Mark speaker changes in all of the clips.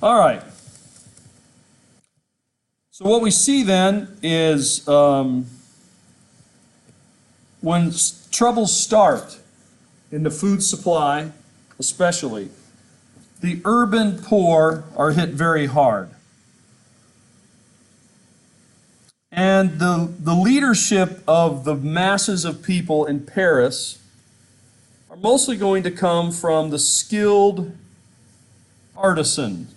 Speaker 1: All right. So what we see then is when troubles start in the food supply, especially, the urban poor are hit very hard. And the leadership of the masses of people in Paris are mostly going to come from the skilled artisans.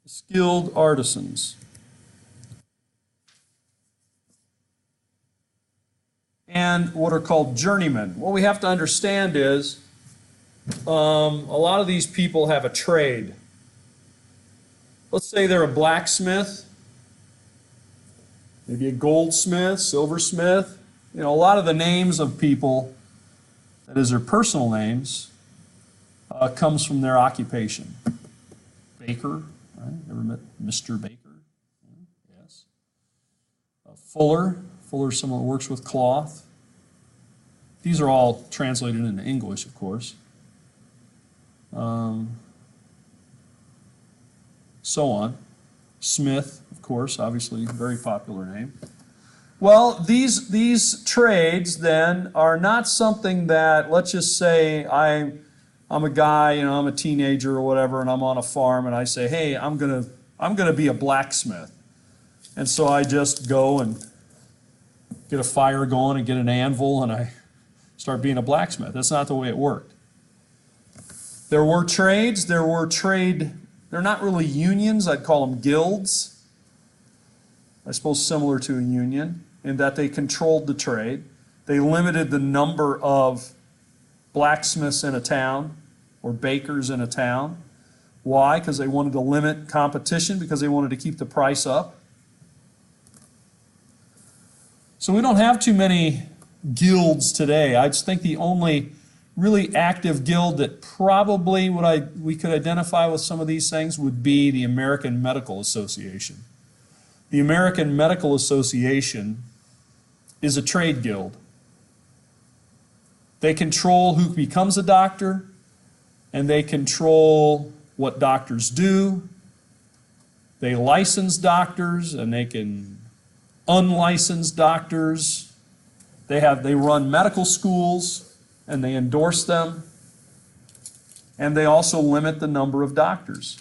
Speaker 1: Skilled artisans. And what are called journeymen. What we have to understand is a lot of these people have a trade. Let's say they're a blacksmith, maybe a goldsmith, silversmith. You know, a lot of the names of people, that is their personal names, comes from their occupation. Baker, right? Ever met Mr. Baker? Yes. Fuller. Fuller is someone who works with cloth. These are all translated into English, of course. So on. Smith, of course, obviously a very popular name. Well, these trades then are not something that, let's just say I'm a guy, you know, I'm a teenager or whatever, and I'm on a farm, and I say, hey, I'm gonna be a blacksmith. And so I just go and get a fire going and get an anvil, and I start being a blacksmith. That's not the way it worked. There were trades, they're not really unions, I'd call them guilds. I suppose similar to a union, in that they controlled the trade. They limited the number of blacksmiths in a town or bakers in a town. Why? Because they wanted to limit competition, because they wanted to keep the price up. So we don't have too many guilds today. I just think the only really active guild that probably we could identify with some of these things would be the American Medical Association. The American Medical Association is a trade guild. They control who becomes a doctor, and they control what doctors do. They license doctors, and they can unlicense doctors. They run medical schools, and they endorse them. And they also limit the number of doctors.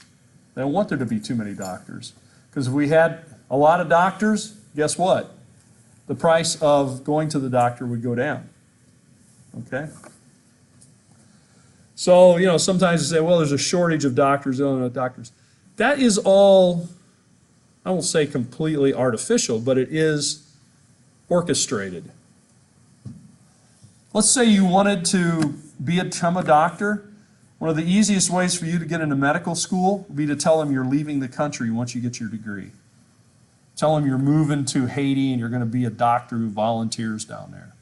Speaker 1: They don't want there to be too many doctors. Because if we had a lot of doctors, guess what? The price of going to the doctor would go down. Okay? So, you know, sometimes you say, well, there's a shortage of doctors, there are no doctors. That is all, I won't say completely artificial, but it is orchestrated. Let's say you wanted to become a doctor. One of the easiest ways for you to get into medical school would be to tell them you're leaving the country once you get your degree. Tell them you're moving to Haiti and you're going to be a doctor who volunteers down there.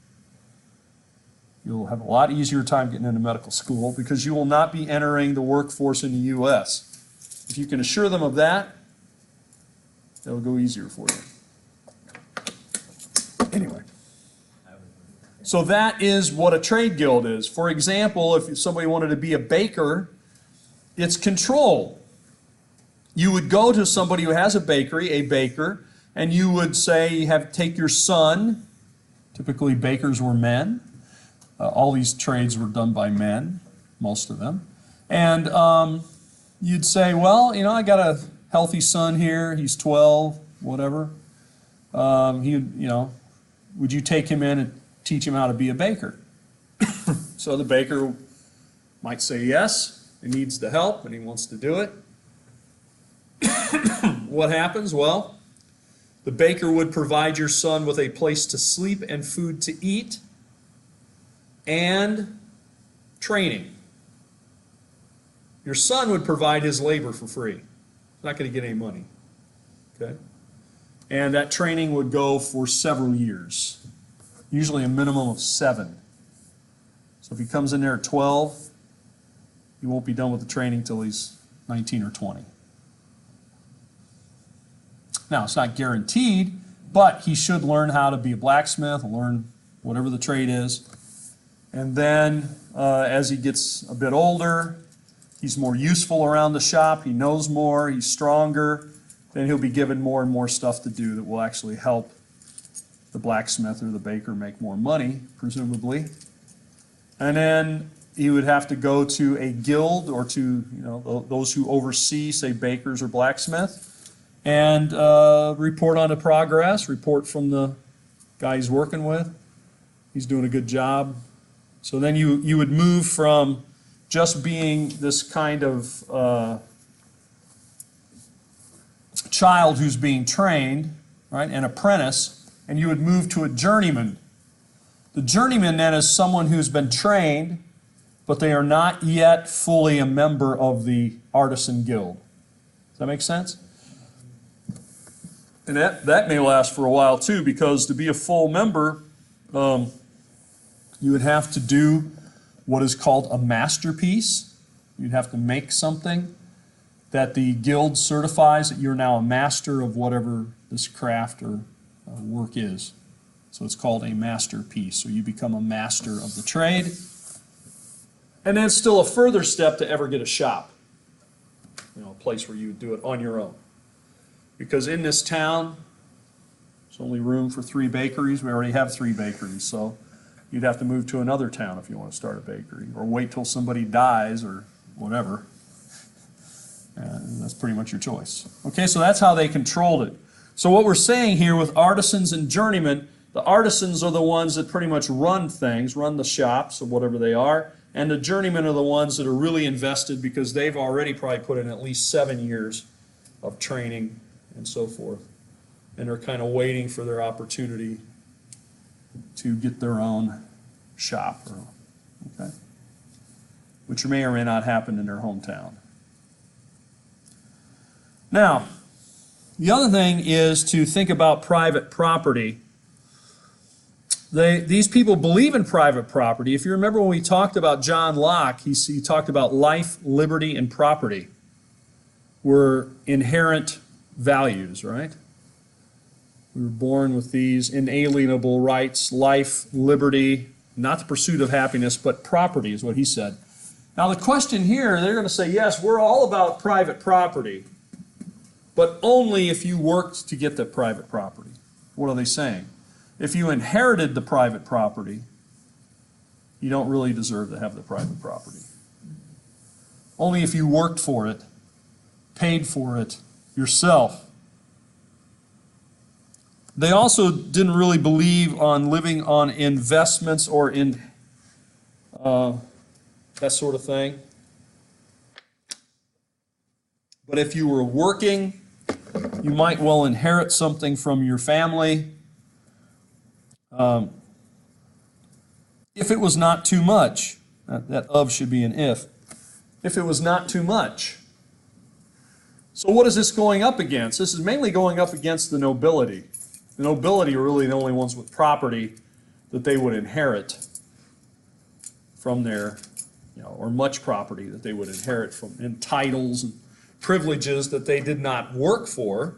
Speaker 1: You'll have a lot easier time getting into medical school because you will not be entering the workforce in the U.S. If you can assure them of that, it'll go easier for you. Anyway. So that is what a trade guild is. For example, if somebody wanted to be a baker, it's control. You would go to somebody who has a bakery, a baker, and you would say, take your son. Typically bakers were men. All these trades were done by men, most of them. And you'd say, well, you know, I got a healthy son here. He's 12, whatever. Would you take him in and teach him how to be a baker? So the baker might say yes, he needs the help and he wants to do it. What happens? Well, the baker would provide your son with a place to sleep and food to eat and training. Your son would provide his labor for free. He's not going to get any money. Okay? And that training would go for several years. Usually a minimum of 7. So if he comes in there at 12, he won't be done with the training till he's 19 or 20. Now, it's not guaranteed, but he should learn how to be a blacksmith, learn whatever the trade is. And then as he gets a bit older, he's more useful around the shop, he knows more, he's stronger, then he'll be given more and more stuff to do that will actually help the blacksmith or the baker make more money, presumably. And then he would have to go to a guild or to, those who oversee, say, bakers or blacksmith, and report on the progress, report from the guy he's working with. He's doing a good job. So then you would move from just being this kind of child who's being trained, right, an apprentice, and you would move to a journeyman. The journeyman then is someone who's been trained, but they are not yet fully a member of the artisan guild. Does that make sense? And that may last for a while too, because to be a full member, you would have to do what is called a masterpiece. You'd have to make something that the guild certifies that you're now a master of whatever this craft or work is. So it's called a masterpiece. So you become a master of the trade. And then it's still a further step to ever get a shop, a place where you would do it on your own. Because in this town, there's only room for 3 bakeries. We already have 3 bakeries, so you'd have to move to another town if you want to start a bakery, or wait till somebody dies or whatever. And that's pretty much your choice. Okay, so that's how they controlled it. So what we're saying here with artisans and journeymen, the artisans are the ones that pretty much run things, run the shops or whatever they are, and the journeymen are the ones that are really invested because they've already probably put in at least 7 years of training and so forth. And they're kind of waiting for their opportunity to get their own shop, okay, which may or may not happen in their hometown. Now, the other thing is to think about private property. These people believe in private property. If you remember when we talked about John Locke, he talked about life, liberty, and property were inherent values, right? We were born with these inalienable rights, life, liberty, not the pursuit of happiness, but property is what he said. Now the question here, they're going to say, yes, we're all about private property, but only if you worked to get that private property. What are they saying? If you inherited the private property, you don't really deserve to have the private property. Only if you worked for it, paid for it yourself. They also didn't really believe on living on investments or in that sort of thing. But if you were working, you might well inherit something from your family. If it was not too much, that of should be an if it was not too much. So what is this going up against? This is mainly going up against the nobility. The nobility are really the only ones with property that they would inherit from their, or much property that they would inherit from, and titles and privileges that they did not work for.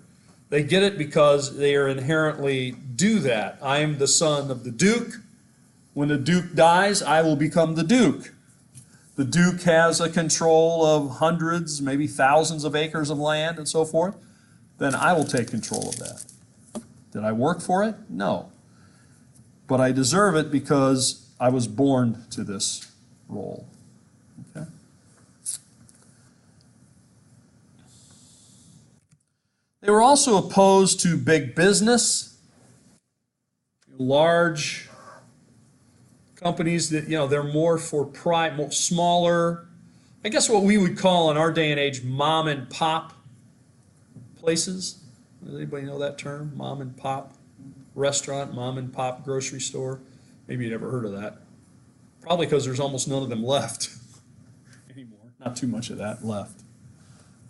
Speaker 1: They get it because they are inherently do that. I am the son of the duke. When the duke dies, I will become the duke. The duke has a control of hundreds, maybe thousands of acres of land and so forth. Then I will take control of that. Did I work for it? No. But I deserve it because I was born to this role. Okay? They were also opposed to big business, large companies that, they're more for private, more smaller, I guess what we would call in our day and age mom and pop places. Does anybody know that term? Mom and pop restaurant, mom and pop grocery store. Maybe you never heard of that. Probably because there's almost none of them left anymore. Not too much of that left.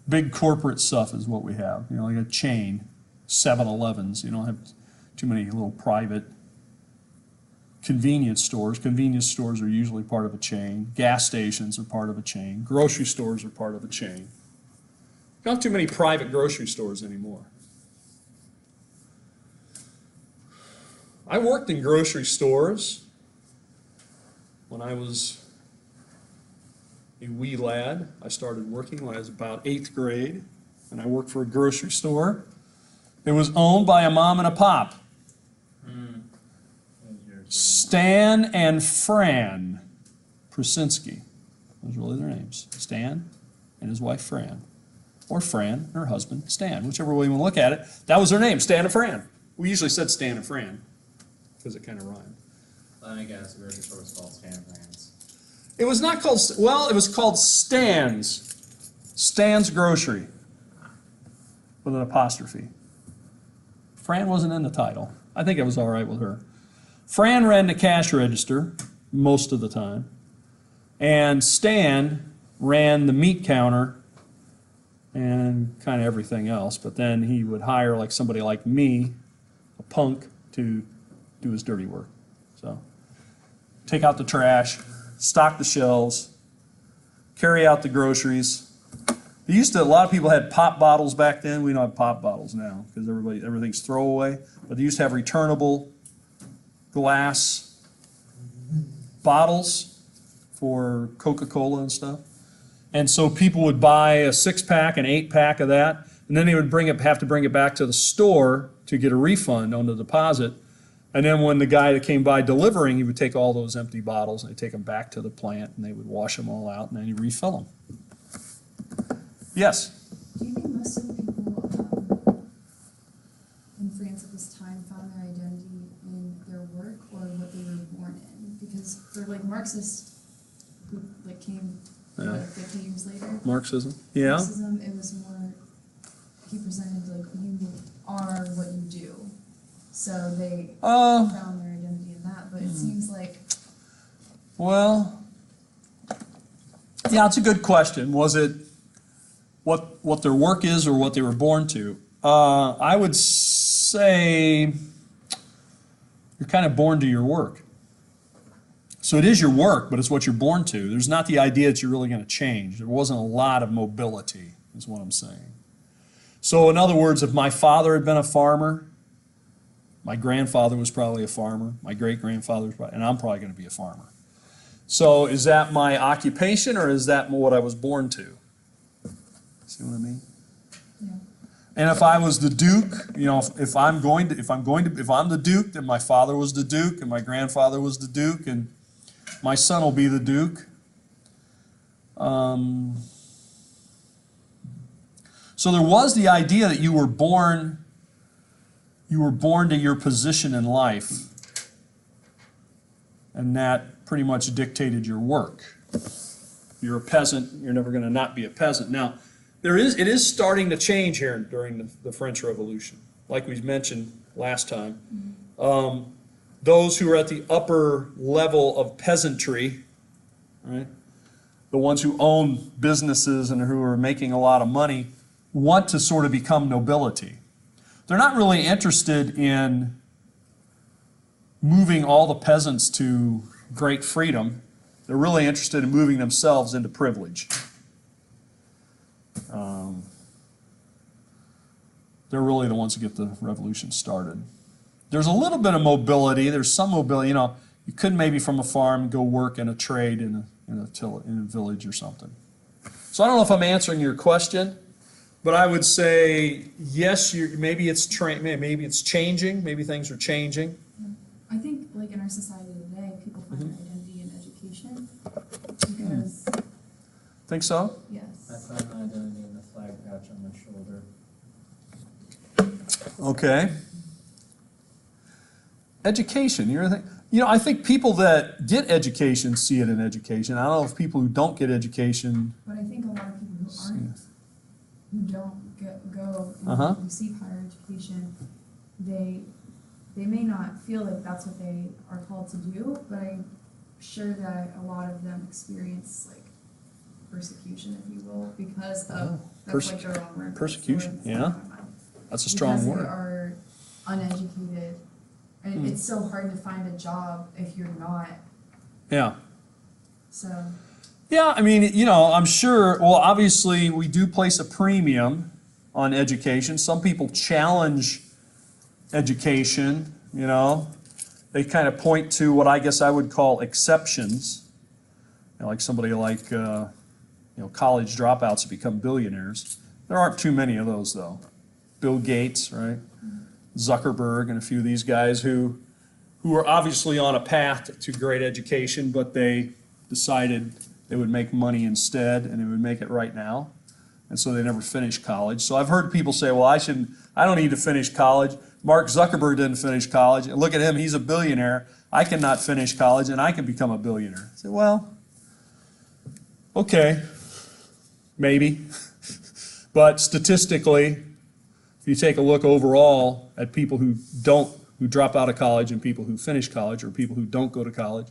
Speaker 1: Big corporate stuff is what we have. Like a chain, 7-Elevens. You don't have too many little private convenience stores. Convenience stores are usually part of a chain. Gas stations are part of a chain. Grocery stores are part of a chain. You don't have too many private grocery stores anymore. I worked in grocery stores when I was a wee lad. I started working when I was about 8th grade, and I worked for a grocery store. It was owned by a mom and a pop. Stan and Fran Prusinski. Those are really their names. Stan and his wife Fran. Or Fran and her husband Stan, whichever way you want to look at it. That was their name, Stan and Fran. We usually said Stan and Fran because it kind of rhymed.
Speaker 2: I guess the grocery store was called Stan Fran's.
Speaker 1: It was not called, well, it was called Stan's. Stan's Grocery. With an apostrophe. Fran wasn't in the title. I think it was all right with her. Fran ran the cash register most of the time. And Stan ran the meat counter and kind of everything else. But then he would hire like somebody like me, a punk, to do his dirty work. So take out the trash, stock the shelves, carry out the groceries. They used to, a lot of people had pop bottles back then. We don't have pop bottles now because everything's throwaway. But they used to have returnable glass bottles for Coca-Cola and stuff. And so people would buy a 6-pack, an 8-pack of that, and then they would have to bring it back to the store to get a refund on the deposit. And then when the guy that came by delivering, he would take all those empty bottles and they'd take them back to the plant and they would wash them all out and then he'd refill them. Yes?
Speaker 3: Do you think most of the people in France at this time found their identity in their work or what they were born in? Because for like Marxists who like came what, 50 years later,
Speaker 1: Marxism? Yeah.
Speaker 3: Marxism, it was more, he presented like you are what you do. So they found their identity in that, but it seems like...
Speaker 1: Well, yeah, it's a good question. Was it what their work is or what they were born to? I would say you're kind of born to your work. So it is your work, but it's what you're born to. There's not the idea that you're really going to change. There wasn't a lot of mobility, is what I'm saying. So in other words, if my father had been a farmer, my grandfather was probably a farmer, my great-grandfather was probably, and I'm probably going to be a farmer. So is that my occupation or is that what I was born to? See what I mean?
Speaker 3: Yeah.
Speaker 1: And if I was the Duke, you know, if I'm the Duke, then my father was the Duke and my grandfather was the Duke and my son will be the Duke. So there was the idea that you were born to your position in life, and that pretty much dictated your work. If you're a peasant, you're never going to not be a peasant. Now, it is starting to change here during the French Revolution, like we mentioned last time. Those who are at the upper level of peasantry, right, the ones who own businesses and who are making a lot of money, want to sort of become nobility. They're not really interested in moving all the peasants to great freedom. They're really interested in moving themselves into privilege. They're really the ones who get the revolution started. There's a little bit of mobility. There's some mobility. You know, you could maybe from a farm go work in a trade in a village or something. So I don't know if I'm answering your question. But I would say, yes, maybe it's changing, maybe things are changing.
Speaker 3: I think, like in our society today, people find their identity in education because...
Speaker 1: Think so?
Speaker 3: Yes.
Speaker 2: I found my identity in the flag patch on my shoulder.
Speaker 1: Okay. Education, I think people that get education see it in education. I don't know if people who don't get education...
Speaker 3: But I think a lot of people who aren't, who don't go and receive higher education, they may not feel like that's what they are called to do, but I'm sure that a lot of them experience like persecution, if you will, because of that's like the wrong word.
Speaker 1: Persecution, yeah. That's a strong word.
Speaker 3: Because they are uneducated, and it's so hard to find a job if you're not.
Speaker 1: Yeah.
Speaker 3: So.
Speaker 1: Yeah, I mean, I'm sure, well, obviously we do place a premium on education. Some people challenge education, They kind of point to what I guess I would call exceptions. Like somebody like college dropouts that become billionaires. There aren't too many of those, though. Bill Gates, right? Zuckerberg and a few of these guys who are obviously on a path to great education, but they decided they would make money instead, and they would make it right now. And so they never finished college. So I've heard people say, well, I don't need to finish college. Mark Zuckerberg didn't finish college. And look at him, he's a billionaire. I cannot finish college, and I can become a billionaire. I say, well, okay, maybe. But statistically, if you take a look overall at people who drop out of college and people who finish college, or people who don't go to college,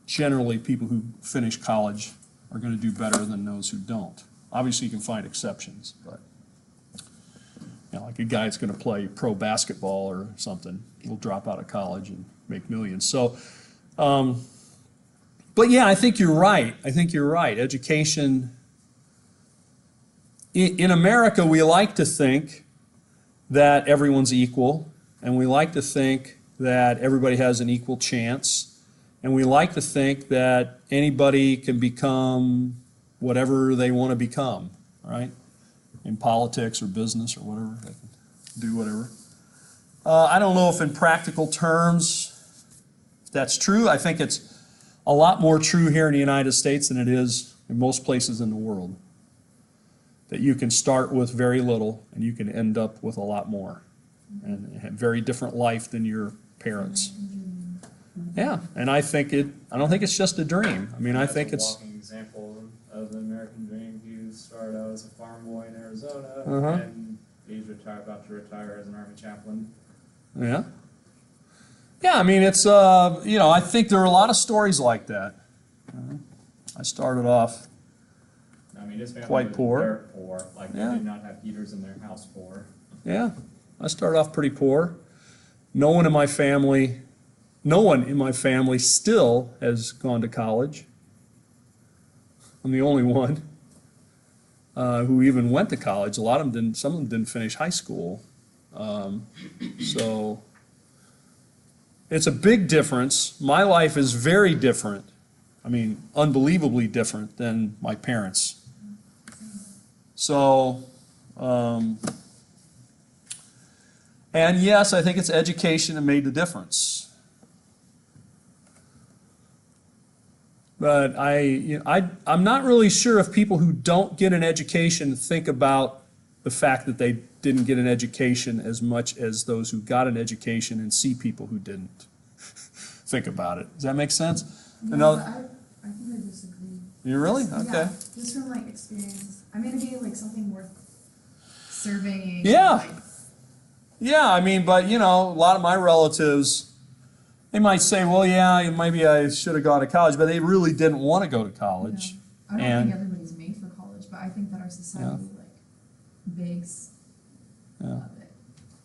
Speaker 1: generally people who finish college are going to do better than those who don't. Obviously, you can find exceptions, but like a guy that's going to play pro basketball or something will drop out of college and make millions. So, but yeah, I think you're right. I think you're right. Education, in America, we like to think that everyone's equal, and we like to think that everybody has an equal chance, and we like to think that anybody can become whatever they want to become, right? In politics or business or whatever, they can do whatever. I don't know if in practical terms that's true. I think it's a lot more true here in the United States than it is in most places in the world. That you can start with very little and you can end up with a lot more, and have a very different life than your parents. Yeah, and I don't think it's just a dream. I mean, I think
Speaker 2: That's
Speaker 1: it's
Speaker 2: a walking example of the American dream. You started out as a farm boy in Arizona, and he's about to retire as an Army chaplain.
Speaker 1: Yeah. Yeah, I mean, it's, I think there are a lot of stories like that. I started off
Speaker 2: I mean, his family
Speaker 1: quite
Speaker 2: was
Speaker 1: poor.
Speaker 2: dirt poor. Like,
Speaker 1: Yeah.
Speaker 2: they did not have heaters in their house poor.
Speaker 1: Yeah, I started off pretty poor. No one in my family still has gone to college. I'm the only one who even went to college. A lot of them didn't. Some of them didn't finish high school. So it's a big difference. My life is very different. I mean, unbelievably different than my parents. So, and yes, I think it's education that made the difference. But I'm not really sure if people who don't get an education think about the fact that they didn't get an education as much as those who got an education and see people who didn't think about it. Does that make sense?
Speaker 3: No, but I think I disagree.
Speaker 1: You really? Okay.
Speaker 3: Yeah, just from like experience. I mean, it'd be like something worth surveying.
Speaker 1: Yeah.
Speaker 3: Like,
Speaker 1: Yeah, I mean, but a lot of my relatives, they might say, well, yeah, maybe I should have gone to college, but they really didn't want to go to college.
Speaker 3: I don't
Speaker 1: And-
Speaker 3: think everybody's made for college, but I think that our society like begs of it.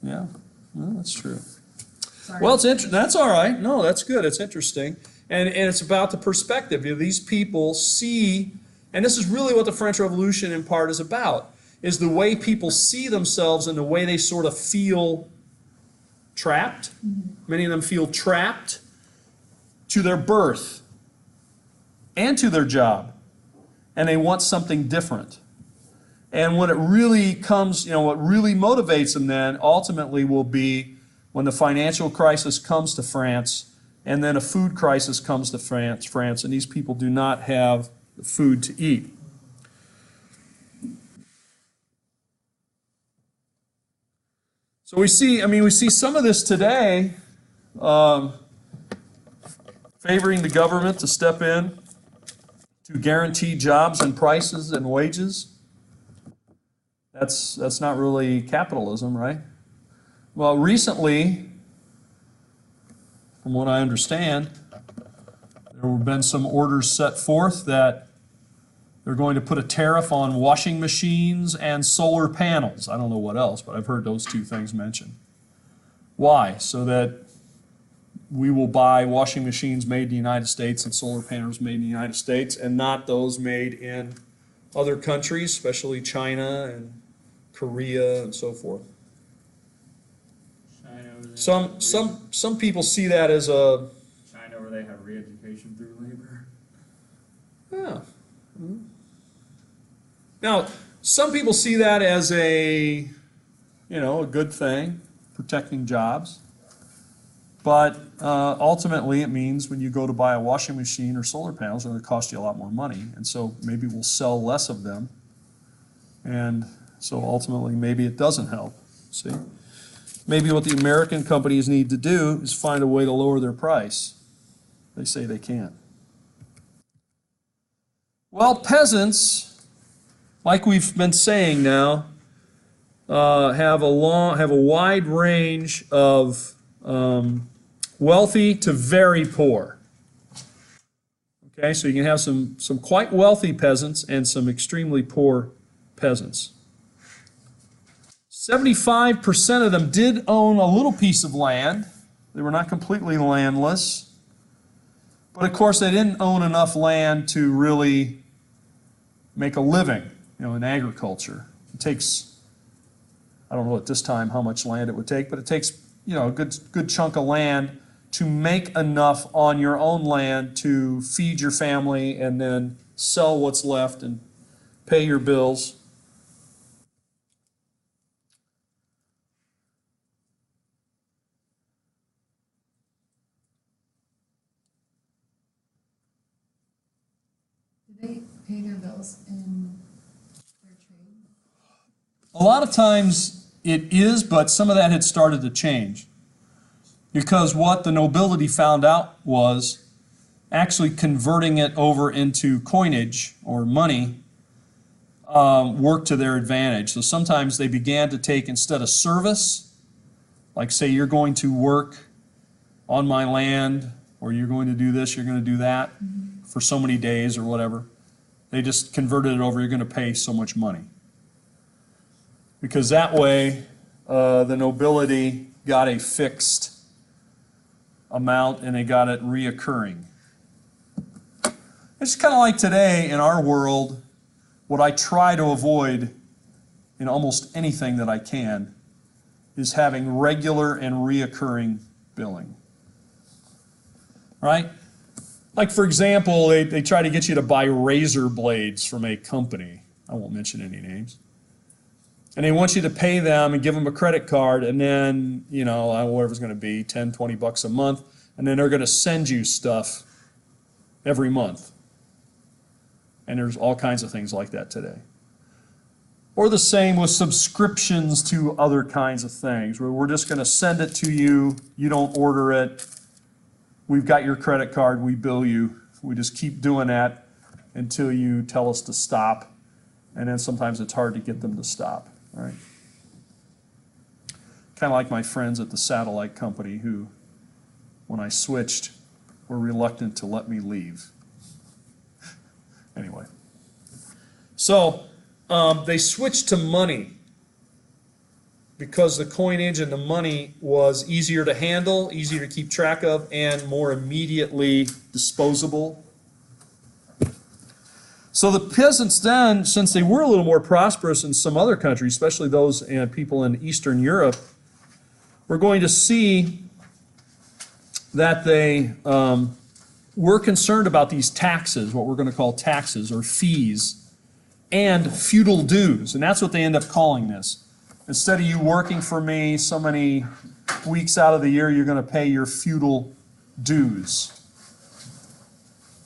Speaker 1: Yeah, well, that's true.
Speaker 3: Sorry.
Speaker 1: Well, that's all right. No, that's good. It's interesting. And it's about the perspective. These people see, and this is really what the French Revolution in part is about, is the way people see themselves and the way they sort of feel trapped. Many of them feel trapped to their birth and to their job, and they want something different. And when it really comes, what really motivates them then ultimately will be when the financial crisis comes to France, and then a food crisis comes to France, and these people do not have the food to eat. So we see some of this today, favoring the government to step in to guarantee jobs and prices and wages. That's not really capitalism, right? Well, recently, from what I understand, there have been some orders set forth that they're going to put a tariff on washing machines and solar panels. I don't know what else, but I've heard those two things mentioned. Why? So that we will buy washing machines made in the United States and solar panels made in the United States, and not those made in other countries, especially China and Korea and so forth.
Speaker 2: China,
Speaker 1: Some people see that as a
Speaker 2: China, where they have re-education through labor.
Speaker 1: yeah. Now, some people see that as a good thing, protecting jobs. But ultimately, it means when you go to buy a washing machine or solar panels, they're going to cost you a lot more money. And so maybe we'll sell less of them. And so ultimately, maybe it doesn't help. See? Maybe what the American companies need to do is find a way to lower their price. They say they can't. Well, peasants, like we've been saying now, have a wide range of wealthy to very poor. Okay, so you can have some quite wealthy peasants and some extremely poor peasants. 75% of them did own a little piece of land. They were not completely landless. But of course, they didn't own enough land to really make a living, in agriculture. It takes, I don't know at this time how much land it would take, but it takes, a good chunk of land to make enough on your own land to feed your family and then sell what's left and pay your bills.
Speaker 3: Do they pay their bills in their trade?
Speaker 1: A lot of times it is, but some of that had started to change. Because what the nobility found out was actually converting it over into coinage or money worked to their advantage. So sometimes they began to take, instead of service, like say you're going to work on my land, or you're going to do this, you're going to do that for so many days or whatever, they just converted it over, you're going to pay so much money. Because that way the nobility got a fixed amount and they got it reoccurring. It's kind of like today in our world, what I try to avoid in almost anything that I can is having regular and reoccurring billing. Right? Like for example, they try to get you to buy razor blades from a company. I won't mention any names. And they want you to pay them and give them a credit card, and then, whatever it's going to be, 10, 20 bucks a month, and then they're going to send you stuff every month. And there's all kinds of things like that today. Or the same with subscriptions to other kinds of things, where we're just going to send it to you, you don't order it, we've got your credit card, we bill you. We just keep doing that until you tell us to stop, and then sometimes it's hard to get them to stop. Right? Kind of like my friends at the satellite company who, when I switched, were reluctant to let me leave. Anyway. So, they switched to money because the coinage and the money was easier to handle, easier to keep track of, and more immediately disposable. So the peasants then, since they were a little more prosperous in some other countries, especially those people in Eastern Europe, we're going to see that they were concerned about these taxes, what we're going to call taxes or fees, and feudal dues. And that's what they end up calling this. Instead of you working for me so many weeks out of the year, you're going to pay your feudal dues.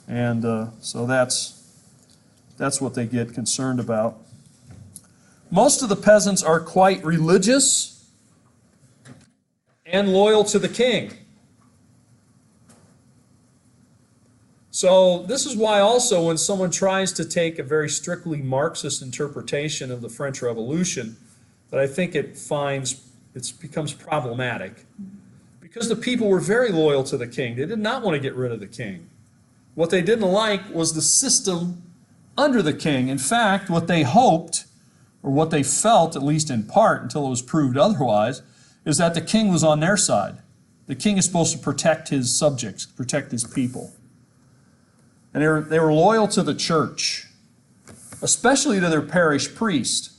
Speaker 1: And so that's what they get concerned about. Most of the peasants are quite religious and loyal to the king. So this is why also when someone tries to take a very strictly Marxist interpretation of the French Revolution, that I think it becomes problematic. Because the people were very loyal to the king. They did not want to get rid of the king. What they didn't like was the system under the king. In fact, what they hoped, or what they felt, at least in part, until it was proved otherwise, is that the king was on their side. The king is supposed to protect his subjects, protect his people. And they were loyal to the church, especially to their parish priest.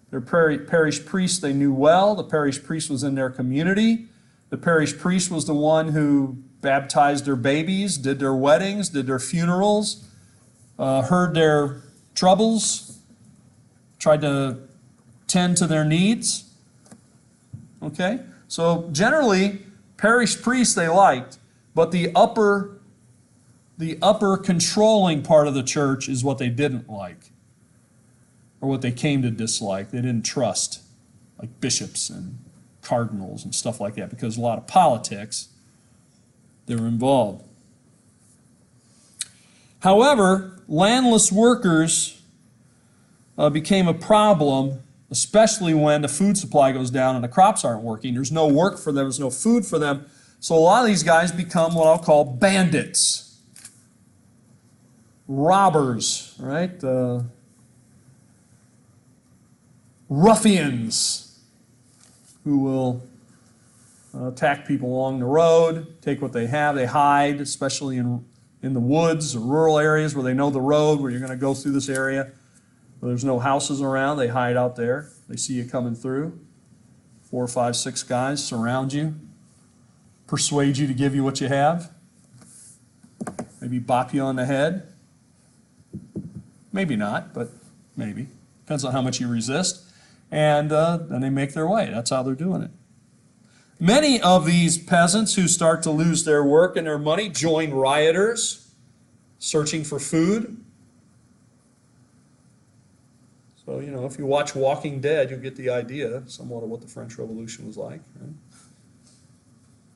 Speaker 1: Their parish priest they knew well. The parish priest was in their community. The parish priest was the one who baptized their babies, did their weddings, did their funerals, heard their troubles, tried to tend to their needs. Okay? So generally, parish priests they liked, but the upper controlling part of the church is what they didn't like, or what they came to dislike. They didn't trust, like bishops and cardinals and stuff like that, because a lot of politics they were involved. However, landless workers became a problem, especially when the food supply goes down and the crops aren't working. There's no work for them, there's no food for them. So a lot of these guys become what I'll call bandits, robbers, right? Ruffians who will attack people along the road, take what they have, they hide, especially in the woods or rural areas where they know the road, where you're going to go through this area, where there's no houses around, they hide out there. They see you coming through. 4, 5, 6 guys surround you, persuade you to give you what you have, maybe bop you on the head. Maybe not, but maybe. Depends on how much you resist. And then they make their way. That's how they're doing it. Many of these peasants who start to lose their work and their money join rioters searching for food. So, you know, if you watch Walking Dead, you'll get the idea somewhat of what the French Revolution was like. Right?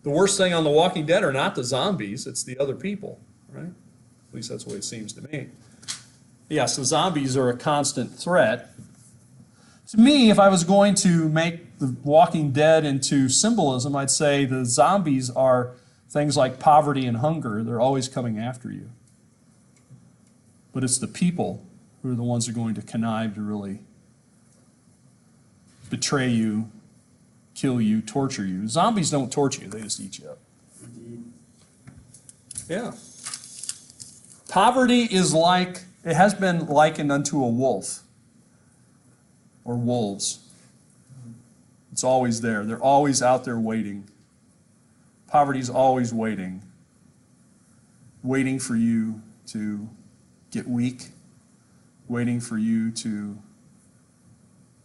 Speaker 1: The worst thing on The Walking Dead are not the zombies, it's the other people, right? At least that's the way it seems to me. Yes, the zombies are a constant threat. To me, if I was going to make The Walking Dead into symbolism, I'd say the zombies are things like poverty and hunger. They're always coming after you. But it's the people who are the ones who are going to connive to really betray you, kill you, torture you. Zombies don't torture you, they just eat you up. Yeah. Poverty is like, it has been likened unto a wolf or wolves. It's always there. They're always out there waiting. Poverty's always waiting. Waiting for you to get weak. Waiting for you to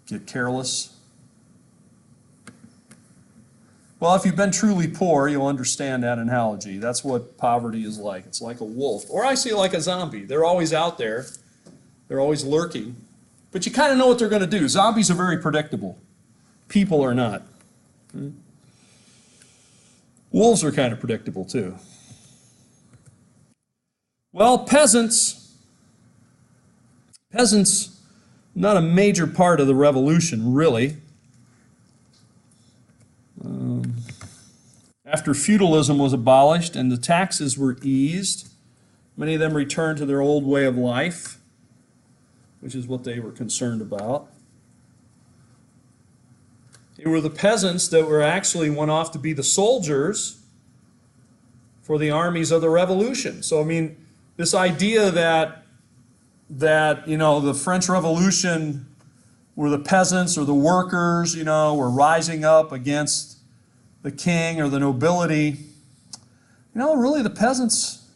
Speaker 1: get careless. Well, if you've been truly poor, you'll understand that analogy. That's what poverty is like. It's like a wolf. Or I see it like a zombie. They're always out there. They're always lurking. But you kind of know what they're going to do. Zombies are very predictable. People are not. Wolves are kind of predictable too. Well, peasants, not a major part of the revolution, really. After feudalism was abolished and the taxes were eased, many of them returned to their old way of life, which is what they were concerned about. It were the peasants that were actually went off to be the soldiers for the armies of the revolution. So, I mean, this idea that you know, the French Revolution were the peasants or the workers, you know, were rising up against the king or the nobility. You know, really the peasants,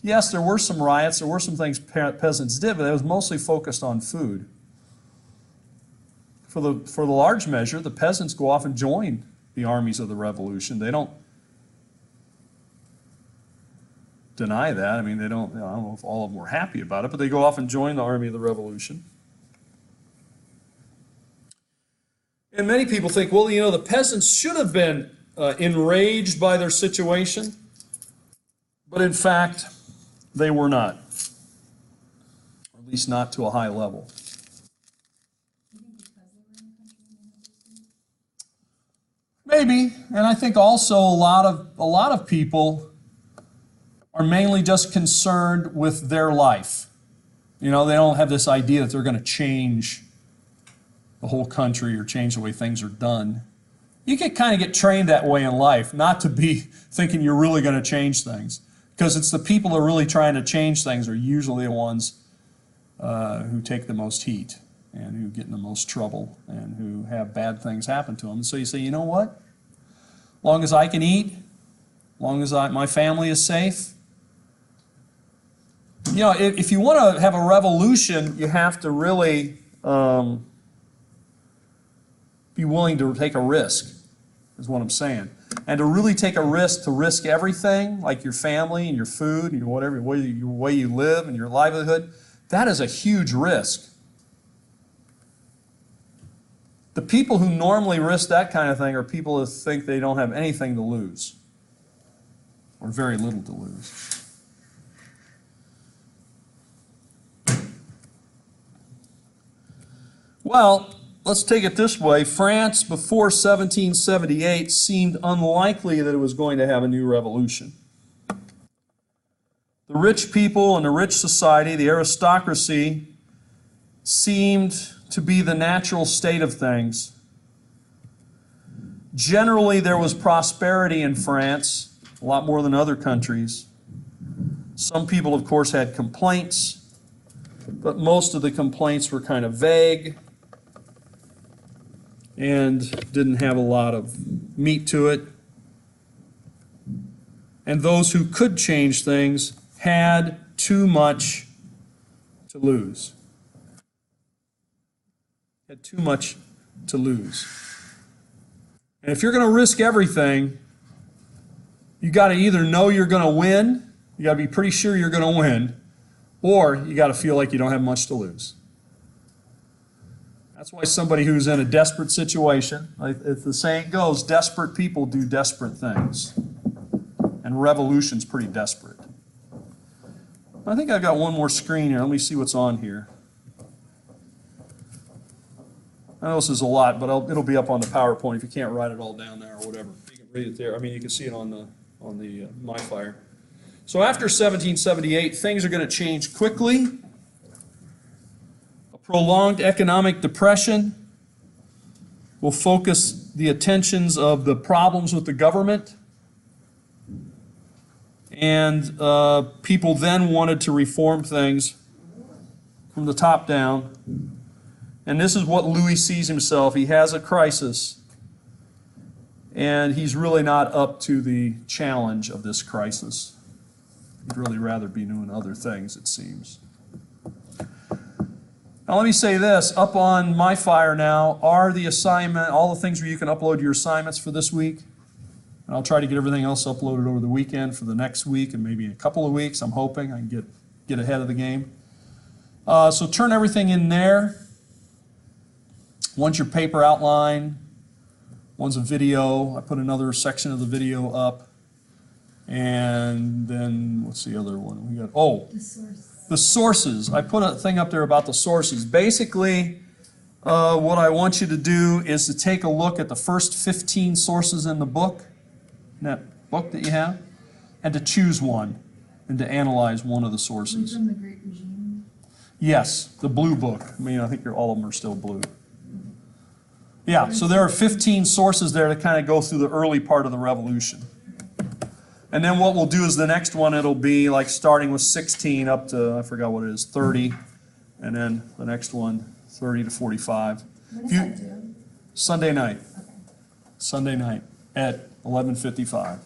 Speaker 1: yes, there were some riots, there were some things peasants did, but it was mostly focused on food. For the large measure, the peasants go off and join the armies of the revolution. They don't deny that. I mean, they don't, you know, I don't know if all of them were happy about it, but they go off and join the army of the revolution. And many people think, well, you know, the peasants should have been enraged by their situation, but in fact, they were not, or at least not to a high level. Maybe, and I think also a lot of people are mainly just concerned with their life. You know, they don't have this idea that they're going to change the whole country or change the way things are done. You can kind of get trained that way in life, not to be thinking you're really going to change things, because it's the people who are really trying to change things are usually the ones who take the most heat and who get in the most trouble and who have bad things happen to them. And so you say, you know what? As long as I can eat, as long as my family is safe, You know, if you want to have a revolution, you have to really be willing to take a risk, is what I'm saying. And to really take a risk, to risk everything, like your family and your food and your whatever, your way you live and your livelihood, that is a huge risk. The people who normally risk that kind of thing are people who think they don't have anything to lose, or very little to lose. Well, let's take it this way. France, before 1778, seemed unlikely that it was going to have a new revolution. The rich people and the rich society, the aristocracy, seemed to be the natural state of things. Generally, there was prosperity in France, a lot more than other countries. Some people, of course, had complaints, but most of the complaints were kind of vague and didn't have a lot of meat to it. And those who could change things had too much to lose. Had too much to lose. And if you're going to risk everything, you got to either know you're going to win, you got to be pretty sure you're going to win, or you got to feel like you don't have much to lose. That's why somebody who's in a desperate situation, like if the saying goes, desperate people do desperate things. And revolution's pretty desperate. I think I've got one more screen here. Let me see what's on here. I know this is a lot, but it'll be up on the PowerPoint if you can't write it all down there or whatever. You can read it there. I mean, you can see it on the MyFire. So after 1778, things are going to change quickly. A prolonged economic depression will focus the attentions of the problems with the government. And people then wanted to reform things from the top down. And this is what Louis sees himself. He has a crisis, and he's really not up to the challenge of this crisis. He'd really rather be doing other things, it seems. Now let me say this, up on MyFire now are the assignment, all the things where you can upload your assignments for this week. And I'll try to get everything else uploaded over the weekend for the next week and maybe in a couple of weeks. I'm hoping I can get ahead of the game. So turn everything in there. One's your paper outline, one's a video. I put another section of the video up. And then, what's the other one? We got, the sources. I put a thing up there about the sources. Basically, what I want you to do is to take a look at the first 15 sources in the book, in that book that you have, and to choose one and to analyze one of the sources.
Speaker 3: From the Great Regime?
Speaker 1: Yes, the blue book. I mean, I think all of them are still blue. Yeah, so there are 15 sources there to kind of go through the early part of the revolution. And then what we'll do is the next one, it'll be like starting with 16 up to, I forgot what it is, 30. And then the next one, 30 to 45.
Speaker 3: When is that due?
Speaker 1: Sunday night.
Speaker 3: Okay.
Speaker 1: Sunday night at 11:55.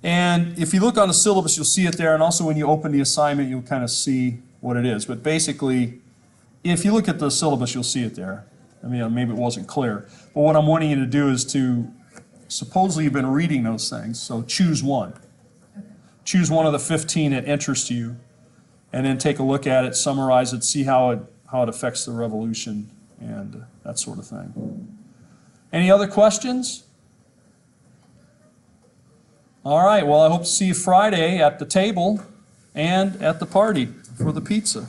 Speaker 1: And if you look on the syllabus, you'll see it there. And also when you open the assignment, you'll kind of see what it is. But basically, if you look at the syllabus, you'll see it there. I mean, maybe it wasn't clear. But what I'm wanting you to do is to, supposedly you've been reading those things, so choose one.
Speaker 3: Okay.
Speaker 1: Choose one of the 15 that interests you, and then take a look at it, summarize it, see how it affects the revolution, and that sort of thing. Any other questions? All right, well, I hope to see you Friday at the table and at the party for the pizza.